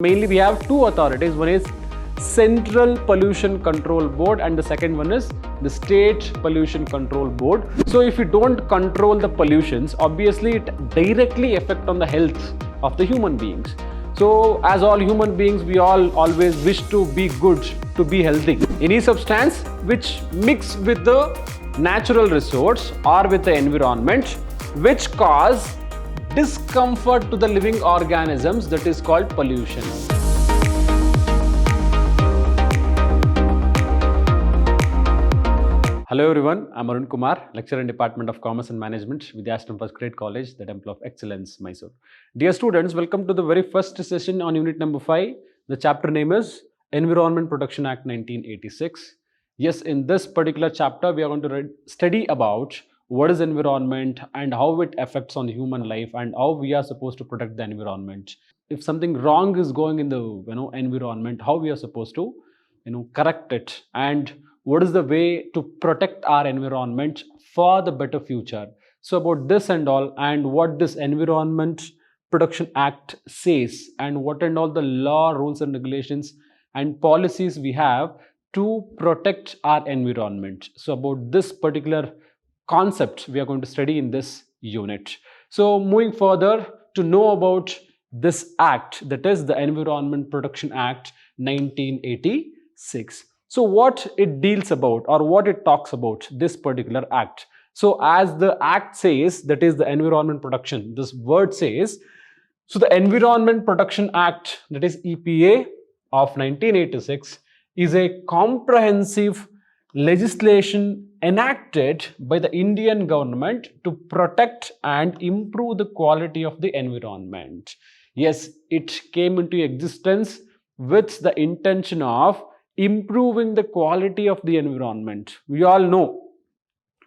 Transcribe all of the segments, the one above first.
Mainly we have two authorities. One is Central Pollution Control Board and the second one is the State Pollution Control Board. So if you don't control the pollutions, obviously it directly affects on the health of the human beings. So as all human beings, we all always wish to be good, to be healthy. Any substance which mix with the natural resource or with the environment which cause discomfort to the living organisms, that is called pollution. Hello everyone, I'm Arun Kumar, lecturer in Department of Commerce and Management, Vidhyaashram First Grade College, the Temple of Excellence, Mysuru. Dear students, welcome to the very first session on unit number 5. The chapter name is Environment Protection Act 1986. Yes, in this particular chapter, we are going to study about what is environment and how it affects on human life and how we are supposed to protect the environment. If something wrong is going in the environment, how we are supposed to correct it, and what is the way to protect our environment for the better future. So about this and all, and what this Environment Protection Act says, and what and all the law, rules and regulations and policies we have to protect our environment. So about this particular concept we are going to study in this unit. So moving further, to know about this act, that is the Environment Protection Act 1986. So what it deals about, or what it talks about, this particular act. So as the act says, that is the environment protection, this word says, so the Environment Protection Act, that is EPA of 1986, is a comprehensive legislation enacted by the Indian government to protect and improve the quality of the environment. Yes, it came into existence with the intention of improving the quality of the environment. We all know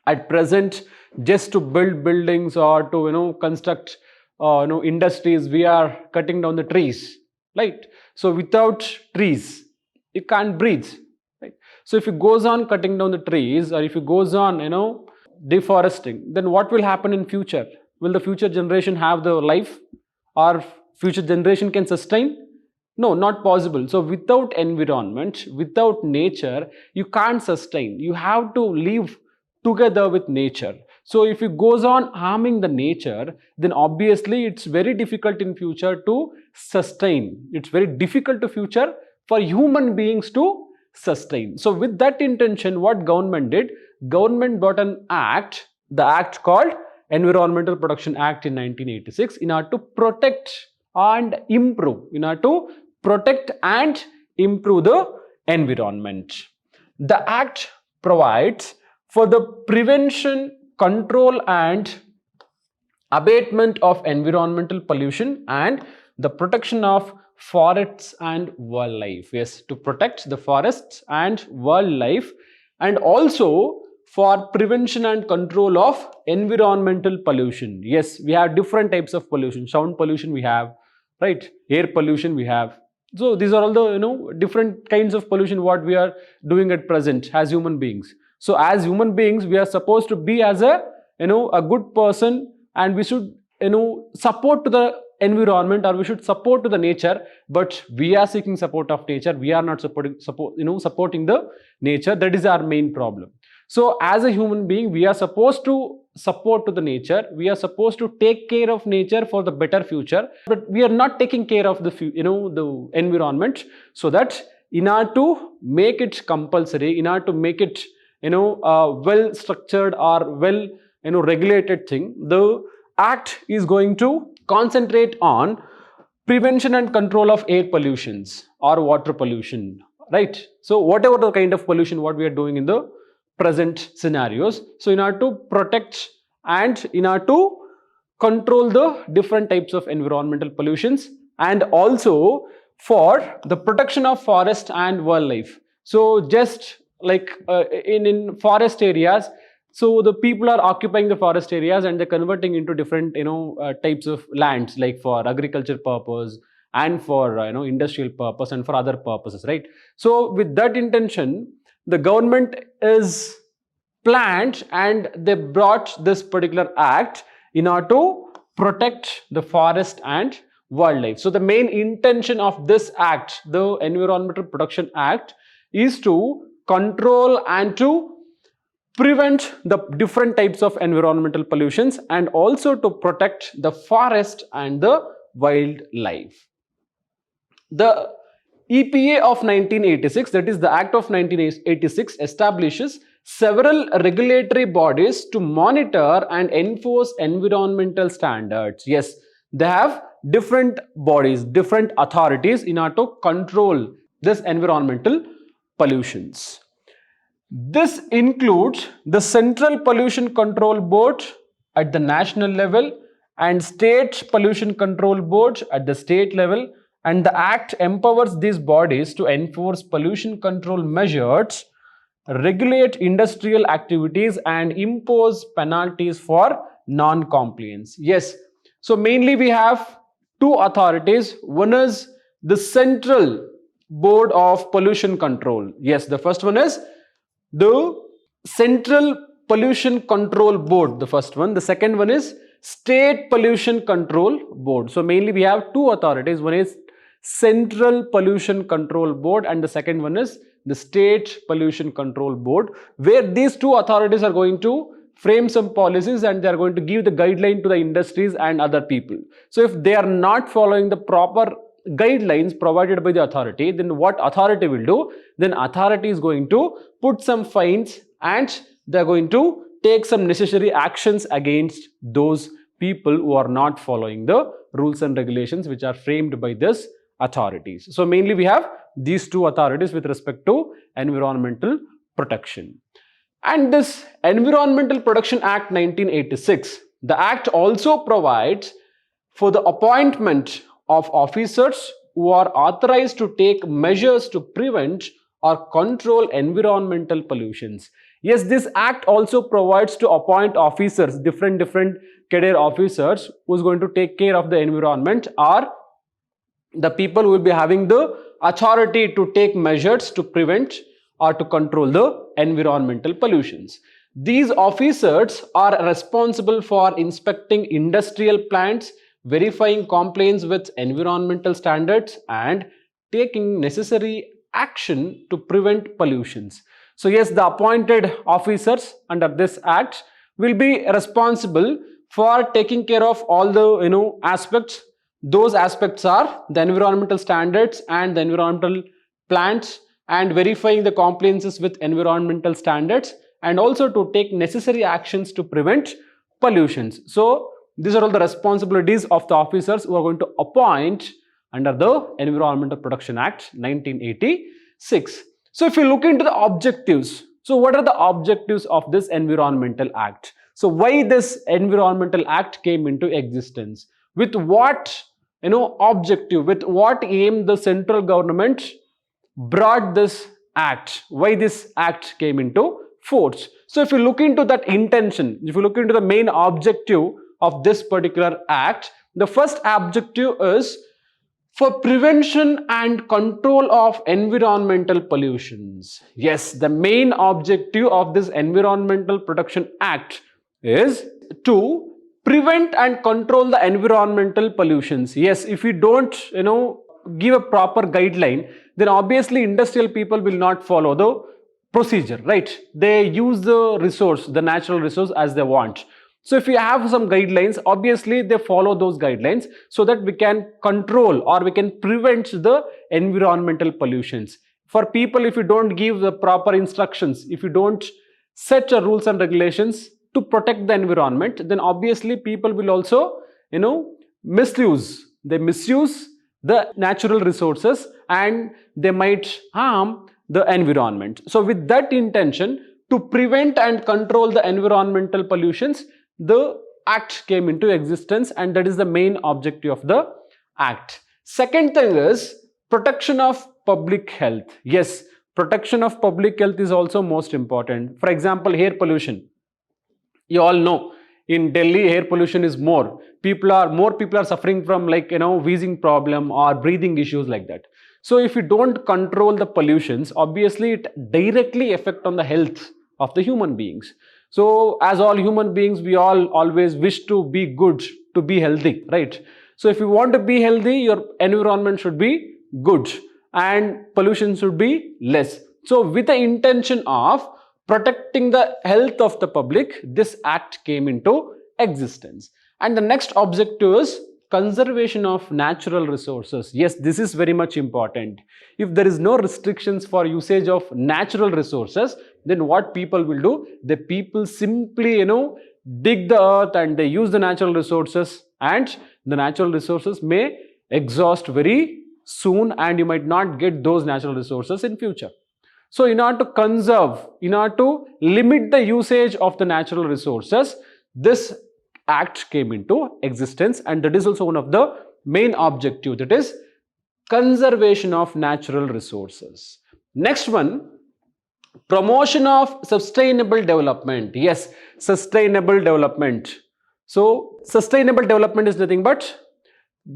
at present, just to build buildings or to construct industries, we are cutting down the trees, right? So without trees, you can't breathe, right? So if it goes on cutting down the trees, or if it goes on deforesting, then what will happen in future? Will the future generation have the life, or future generation can sustain? No, not possible. So without environment, without nature, you can't sustain. You have to live together with nature. So if it goes on harming the nature, then obviously it's very difficult in future to sustain. It's very difficult to future for human beings to sustain. So with that intention, what government did? Government brought an act, the act called Environmental Protection Act in 1986, in order to protect and improve, the environment. The act provides for the prevention, control and abatement of environmental pollution and the protection of forests and wildlife. Yes, to protect the forests and wildlife, and also for prevention and control of environmental pollution. Yes, we have different types of pollution. Sound pollution we have, right? Air pollution we have. So these are all the different kinds of pollution what we are doing at present as human beings. So as human beings, we are supposed to be as a a good person, and we should support to the environment, or we should support to the nature. But we are seeking support of nature. We are not supporting the nature. That is our main problem. So as a human being, we are supposed to support to the nature. We are supposed to take care of nature for the better future, but we are not taking care of the the environment. So that in order to make it compulsory, in order to make it well structured or well regulated thing, the act is going to concentrate on prevention and control of air pollutions or water pollution, right? So whatever the kind of pollution what we are doing in the present scenarios, so in order to protect and in order to control the different types of environmental pollutions, and also for the protection of forest and wildlife. So just like in forest areas, so the people are occupying the forest areas and they're converting into different types of lands, like for agriculture purpose and for industrial purpose and for other purposes, right? So with that intention, the government is planned and they brought this particular act in order to protect the forest and wildlife. So the main intention of this act, the Environmental Protection Act, is to control and to prevent the different types of environmental pollutions and also to protect the forest and the wildlife. The EPA of 1986, that is the Act of 1986, establishes several regulatory bodies to monitor and enforce environmental standards. Yes, they have different bodies, different authorities in order to control this environmental pollutions. This includes the Central Pollution Control Board at the national level and State Pollution Control Board at the state level, and the Act empowers these bodies to enforce pollution control measures, regulate industrial activities, and impose penalties for non-compliance. Yes, so mainly we have two authorities. One is the Central Board of Pollution Control. Yes, the first one is the Central Pollution Control Board, the first one. The second one is State Pollution Control Board. So mainly we have two authorities. One is Central Pollution Control Board and the second one is the State Pollution Control Board, where these two authorities are going to frame some policies and they are going to give the guideline to the industries and other people. So if they are not following the proper guidelines provided by the authority, then what authority will do? Then authority is going to put some fines and they are going to take some necessary actions against those people who are not following the rules and regulations which are framed by this authorities. So mainly we have these two authorities with respect to environmental protection. And this Environmental Protection Act 1986, the act also provides for the appointment of officers who are authorized to take measures to prevent or control environmental pollutions. Yes, this act also provides to appoint officers, different career officers who is going to take care of the environment, or the people who will be having the authority to take measures to prevent or to control the environmental pollutions. These officers are responsible for inspecting industrial plants, verifying compliance with environmental standards, and taking necessary action to prevent pollutions. So yes, the appointed officers under this act will be responsible for taking care of all the aspects. Those aspects are the environmental standards and the environmental plants, and verifying the compliances with environmental standards, and also to take necessary actions to prevent pollutions. So these are all the responsibilities of the officers who are going to appoint under the Environmental Protection Act 1986. So if you look into the objectives, so what are the objectives of this Environmental Act? So why this Environmental Act came into existence? With what objective, with what aim the central government brought this act? Why this act came into force? So if you look into that intention, if you look into the main objective of this particular act, the first objective is for prevention and control of environmental pollutions. Yes, the main objective of this Environmental Protection Act is to prevent and control the environmental pollutions. Yes, if we don't give a proper guideline, then obviously industrial people will not follow the procedure, right? They use the resource, the natural resource, as they want. So if we have some guidelines, obviously they follow those guidelines so that we can control or we can prevent the environmental pollutions. For people, if you don't give the proper instructions, if you don't set rules and regulations to protect the environment, then obviously people will also misuse the natural resources and they might harm the environment. So with that intention, to prevent and control the environmental pollutions, the act came into existence, and that is the main objective of the act. Second thing is protection of public health. Yes, protection of public health is also most important. For example, air pollution. You all know in Delhi air pollution is more people are suffering from wheezing problem or breathing issues like that. So if you don't control the pollutions, obviously it directly affect on the health of the human beings. So as all human beings, we all always wish to be good, to be healthy, right? So if you want to be healthy, your environment should be good and pollution should be less. So with the intention of protecting the health of the public, this act came into existence. And the next objective is conservation of natural resources. Yes, this is very much important. If there is no restrictions for usage of natural resources, then what people will do? The people simply, dig the earth and they use the natural resources, and the natural resources may exhaust very soon and you might not get those natural resources in future. So in order to conserve, in order to limit the usage of the natural resources, this act came into existence, and that is also one of the main objective, that is conservation of natural resources. Next one, promotion of sustainable development. Yes, sustainable development. So sustainable development is nothing but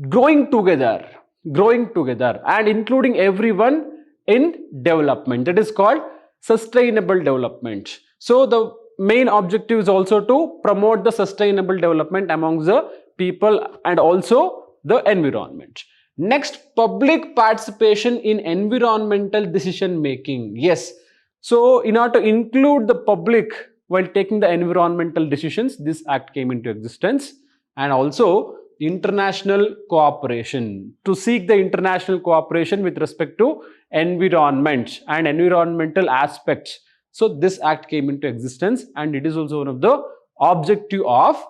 growing together and including everyone in development. That is called sustainable development. So the main objective is also to promote the sustainable development amongst the people and also the environment. Next, public participation in environmental decision making. Yes, so in order to include the public while taking the environmental decisions, this act came into existence. And also international cooperation, to seek the international cooperation with respect to environment and environmental aspects. So this act came into existence, and it is also one of the objective of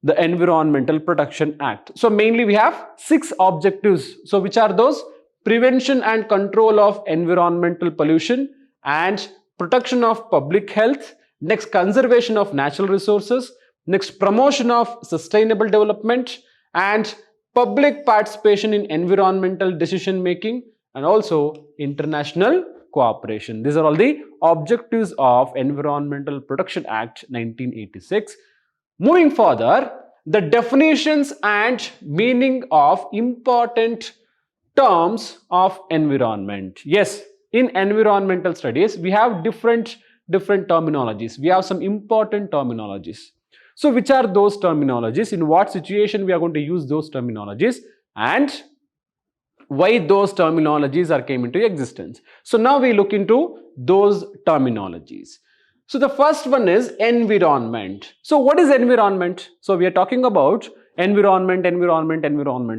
the Environmental Protection Act. So mainly we have 6 objectives. So which are those? Prevention and control of environmental pollution, and protection of public health. Next, conservation of natural resources. Next, promotion of sustainable development, and public participation in environmental decision making, and also international cooperation. These are all the objectives of Environmental Protection Act 1986. Moving further, the definitions and meaning of important terms of environment. Yes, in environmental studies, we have different terminologies. We have some important terminologies. So which are those terminologies? In what situation we are going to use those terminologies, and why those terminologies are came into existence? So now we look into those terminologies. So the first one is environment. So what is environment? So we are talking about environment.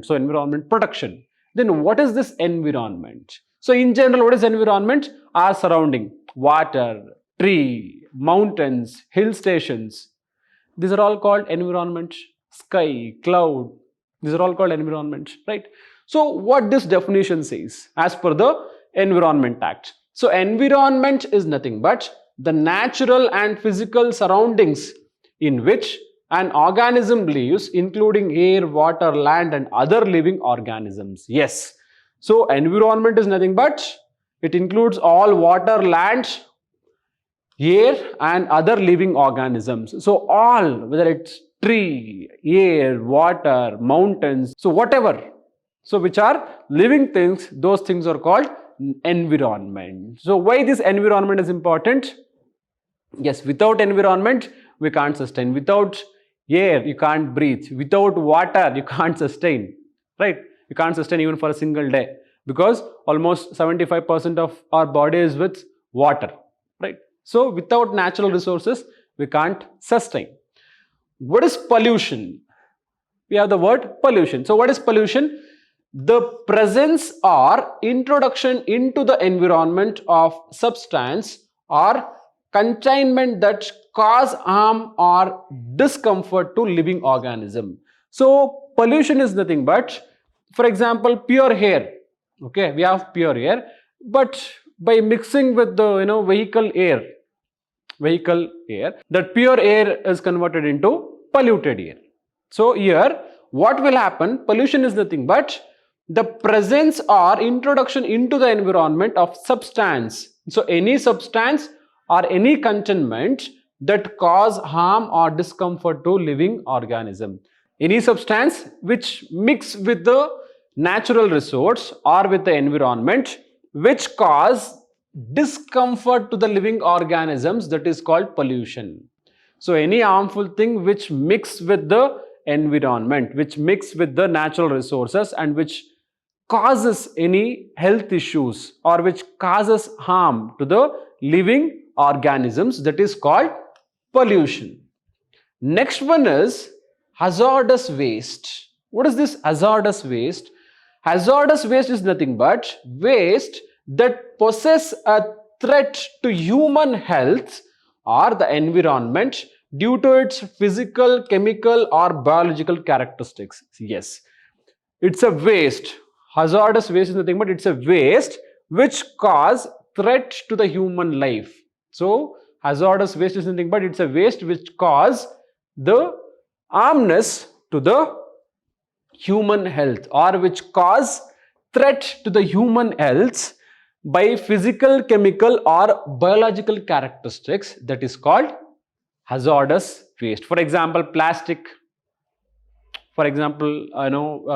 So environment protection. Then what is this environment? So in general, what is environment? Our surrounding, water, tree, mountains, hill stations. These are all called environment. Sky, cloud, these are all called environment, right? So what this definition says as per the Environment Act. So environment is nothing but the natural and physical surroundings in which an organism lives, including air, water, land, and other living organisms. Yes. So environment is nothing but it includes all water, land, air, and other living organisms. So all, whether it's tree, air, water, mountains, so whatever, so which are living things, those things are called environment. So why this environment is important? Yes, without environment we can't sustain. Without air you can't breathe. Without water you can't sustain, right? You can't sustain even for a single day, because almost 75% of our body is with water, right? So without natural resources we can't sustain. What is pollution? We have the word pollution. So what is pollution? The presence or introduction into the environment of substance or containment that cause harm or discomfort to living organism. So pollution is nothing but, for example, pure air. Okay, we have pure air, but by mixing with the vehicle air, that pure air is converted into polluted air. So here what will happen? Pollution is nothing but the presence or introduction into the environment of substance. So any substance or any containment that cause harm or discomfort to living organism. Any substance which mix with the natural resource or with the environment which cause discomfort to the living organisms, that is called pollution. So any harmful thing which mix with the environment which mix with the natural resources and which causes any health issues or which causes harm to the living organisms, that is called pollution. Next one is hazardous waste. What is this hazardous waste? Hazardous waste is nothing but waste that poses a threat to human health or the environment due to its physical, chemical or biological characteristics. Yes, it's a waste. Hazardous waste is nothing but it's a waste which cause threat to the human life. So hazardous waste is nothing but it's a waste which cause the harmness to the human health or which cause threat to the human health by physical, chemical or biological characteristics, that is called hazardous waste. For example, plastic, for example,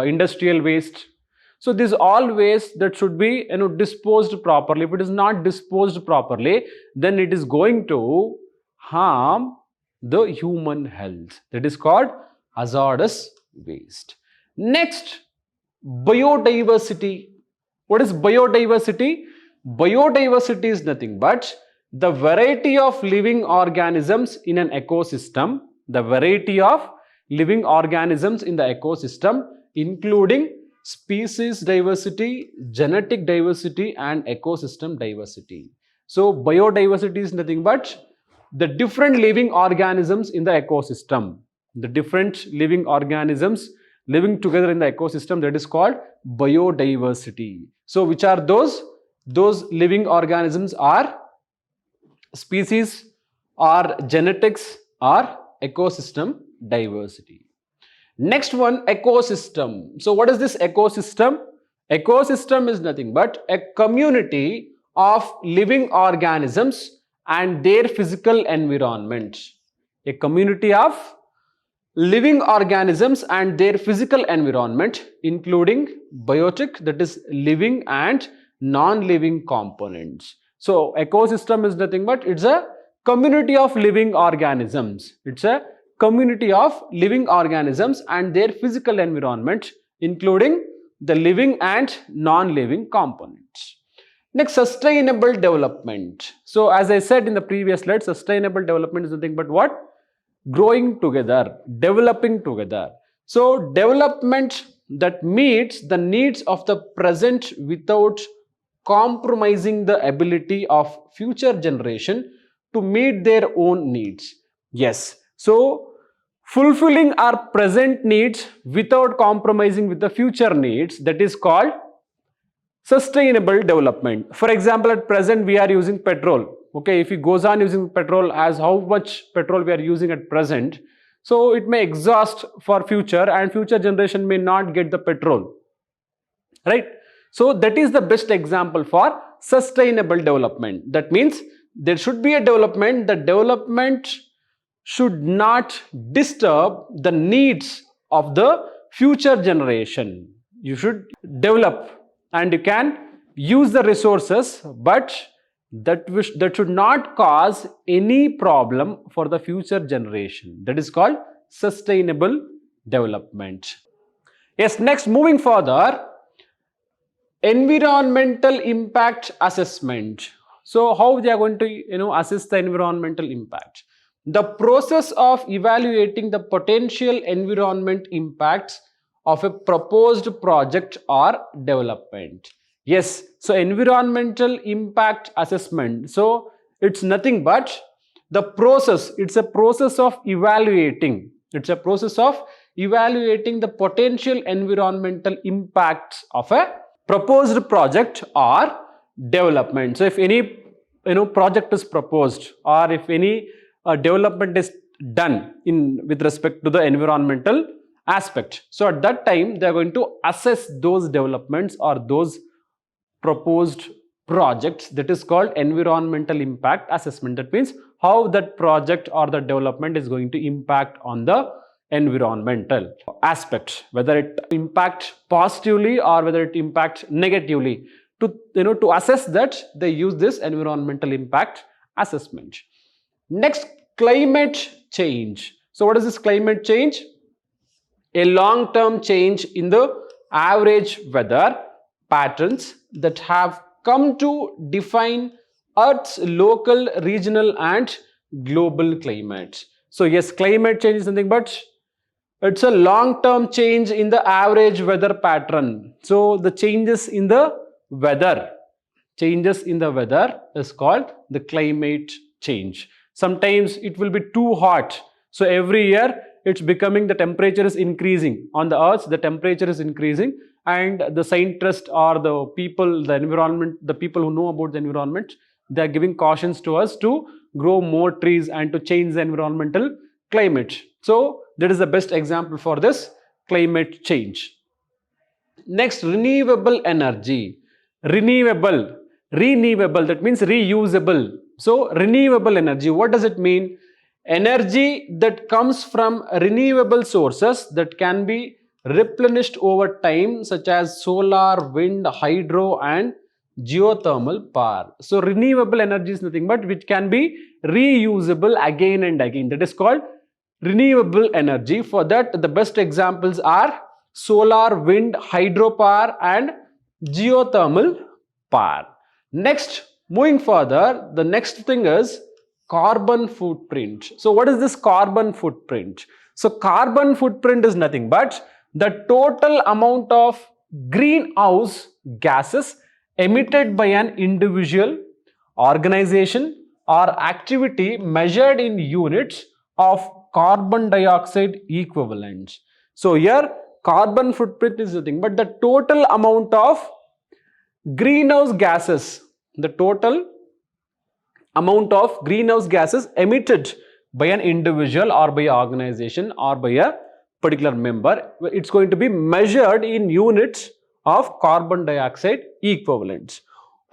industrial waste. So these all waste that should be disposed properly. If it is not disposed properly, then it is going to harm the human health. That is called hazardous waste. Next, biodiversity. What is biodiversity? Biodiversity is nothing but the variety of living organisms in an ecosystem. The variety of living organisms in the ecosystem, including species diversity, genetic diversity and ecosystem diversity. So biodiversity is nothing but the different living organisms in the ecosystem. The different living organisms living together in the ecosystem, that is called biodiversity. So which are those? Those living organisms are species or genetics or ecosystem diversity. Next one, ecosystem. So what is this ecosystem? Ecosystem is nothing but a community of living organisms and their physical environment. A community of living organisms and their physical environment, including biotic, that is living and non-living components. So ecosystem is nothing but it's a community of living organisms. It's a community of living organisms and their physical environment, including the living and non-living components. Next, sustainable development. So as I said in the previous slide, sustainable development is nothing but what? Growing together, developing together. So development that meets the needs of the present without compromising the ability of future generation to meet their own needs. Yes, so fulfilling our present needs without compromising with the future needs, that is called sustainable development. For example, at present we are using petrol. Okay, if it goes on using petrol as how much petrol we are using at present, so it may exhaust for future and future generation may not get the petrol, right? So that is the best example for sustainable development. That means there should be a development. The development should not disturb the needs of the future generation. You should develop and you can use the resources, but that should not cause any problem for the future generation. That is called sustainable development. Yes, next, moving further, environmental impact assessment. So how they are going to assess the environmental impact? The process of evaluating the potential environment impacts of a proposed project or development. Yes, so environmental impact assessment. So it's nothing but the process. It's a process of evaluating. It's a process of evaluating the potential environmental impacts of a proposed project or development. So if any project is proposed or if any development is done with respect to the environmental aspect, so at that time they are going to assess those developments or those proposed projects. That is called environmental impact assessment. That means how that project or the development is going to impact on the environmental aspect, whether it impacts positively or whether it impacts negatively. To assess that, they use this environmental impact assessment. Next, climate change. So what is this climate change? a long-term change in the average weather patterns that have come to define Earth's local, regional and global climates. So yes, climate change is something, but it's a long-term change in the average weather pattern. So the changes in the weather is called the climate change. Sometimes it will be too hot. So every year it's becoming, the temperature is increasing. On the earth, the temperature is increasing, and the scientists or the people, the environment, the people who know about the environment, they are giving cautions to us to grow more trees and to change the environmental climate. So that is the best example for this climate change. Next, renewable energy. Renewable, that means reusable. So renewable energy, what does it mean? Energy that comes from renewable sources that can be replenished over time, such as solar, wind, hydro and geothermal power. So renewable energy is nothing but which can be reusable again and again. That is called renewable energy. For that, the best examples are solar, wind, hydropower and geothermal power. Next, moving further, the next thing is carbon footprint. So what is this carbon footprint? So carbon footprint is nothing but the total amount of greenhouse gases emitted by an individual, organization or activity measured in units of carbon dioxide equivalent. So here carbon footprint is nothing but the total amount of greenhouse gases, the total amount of greenhouse gases emitted by an individual or by an organization or by a particular member. It's going to be measured in units of carbon dioxide equivalents.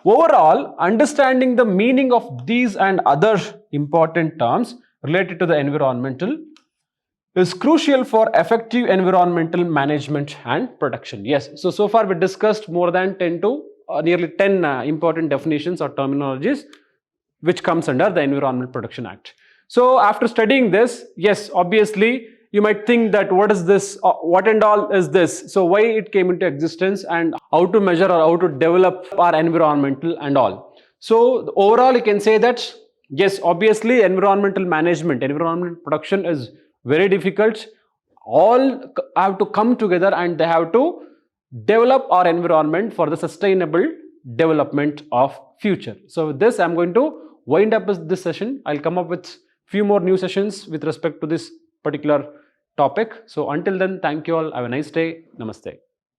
Overall, understanding the meaning of these and other important terms related to the environmental is crucial for effective environmental management and protection. Yes, so far we discussed more than 10 to nearly 10 important definitions or terminologies which comes under the Environment Protection Act. So after studying this, yes, obviously you might think that what is this, what and all is this, so why it came into existence and how to measure or how to develop our environmental and all. So overall you can say that yes, obviously environmental management, environment protection is very difficult. All have to come together and they have to develop our environment for the sustainable development of future. So with this, I'm going to wind up this session. I'll come up with few more new sessions with respect to this particular topic. So until then, thank you all. Have a nice day. Namaste.